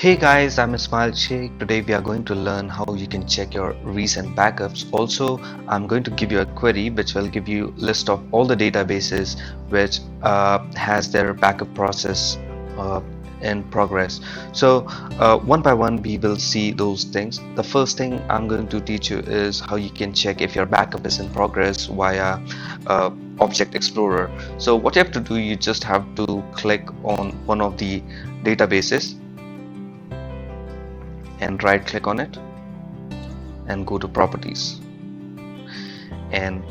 Hey guys, I'm Ismail Sheikh. Today we are going to learn how you can check your recent backups. Also, I'm going to give you a query which will give you list of all the databases which has their backup process uh, in progress. So one by one we will see those things. The first thing I'm going to teach you is how you can check if your backup is in progress via uh, Object Explorer. So what you have to do, you just have to click on one of the databases and right click on it and go to properties, and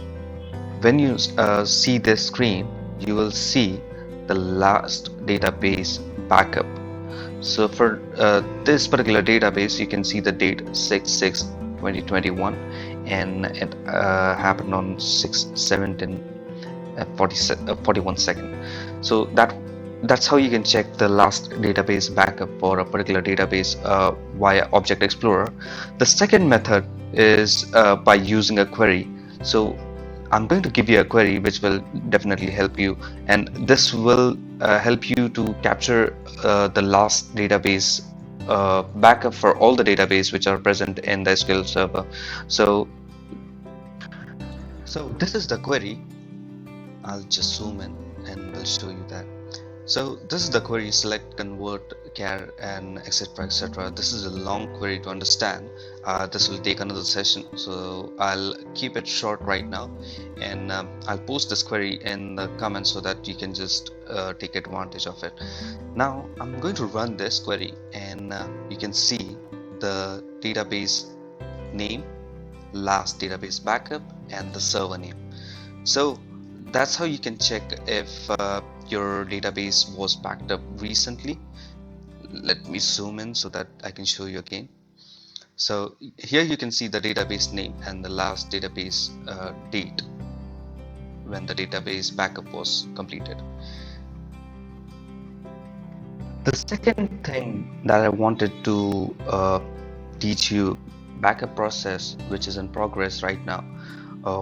when you see this screen you will see the last database backup. So for this particular database you can see the date 6/6/2021 and it happened on 6/17 41 second. So that's how you can check the last database backup for a particular database via Object Explorer. The second method is by using a query. So I'm going to give you a query which will definitely help you, and this will help you to capture the last database backup for all the database which are present in the SQL Server. So this is the query. I'll just zoom in and will show you that. So this is the query: select, convert, char, and etc, etc. This is a long query to understand. This will take another session, so I'll keep it short right now, and I'll post this query in the comments so that you can just take advantage of it. Now I'm going to run this query, and you can see the database name, last database backup, and the server name. So that's how you can check if your database was backed up recently. Let me zoom in so that I can show you again. So here you can see the database name and the last database date when the database backup was completed. The second thing that I wanted to teach you, backup process which is in progress right now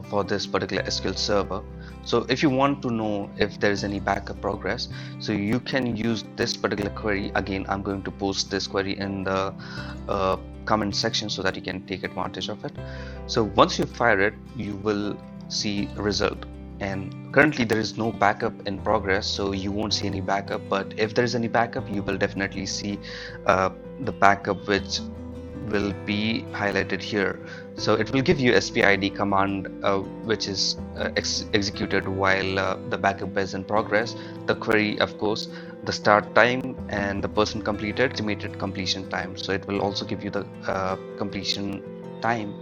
for this particular SQL Server. So if you want to know if there is any backup progress, so you can use this particular query. Again, I'm going to post this query in the comment section so that you can take advantage of it. So once you fire it, you will see a result, and currently there is no backup in progress, so you won't see any backup. But if there is any backup, you will definitely see the backup which will be highlighted here. So it will give you SPID command which is executed while the backup is in progress. The query, of course, the start time and the person completed, estimated completion time. So it will also give you the completion time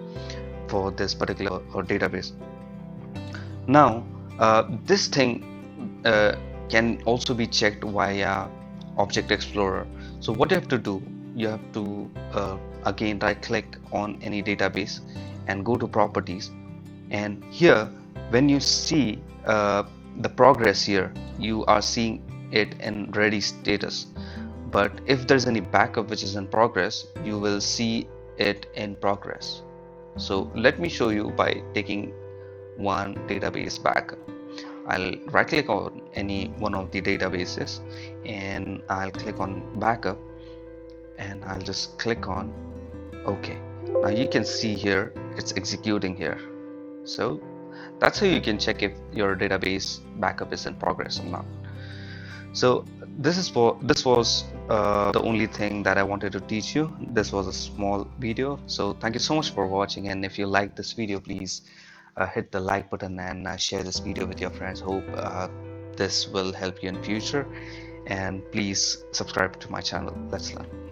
for this particular database. Now this thing can also be checked via Object Explorer. So what you have to do, you have to again right click on any database and go to properties, and here when you see the progress here, you are seeing it in ready status. But if there's any backup which is in progress, you will see it in progress. So let me show you by taking one database backup. I'll right click on any one of the databases and I'll click on backup, and I'll just click on OK. Now you can see here it's executing here. So that's how you can check if your database backup is in progress or not. So this was the only thing that I wanted to teach you. This was a small video, so thank you so much for watching, and if you like this video, please hit the like button and share this video with your friends. Hope this will help you in future, and please subscribe to my channel. Let's learn.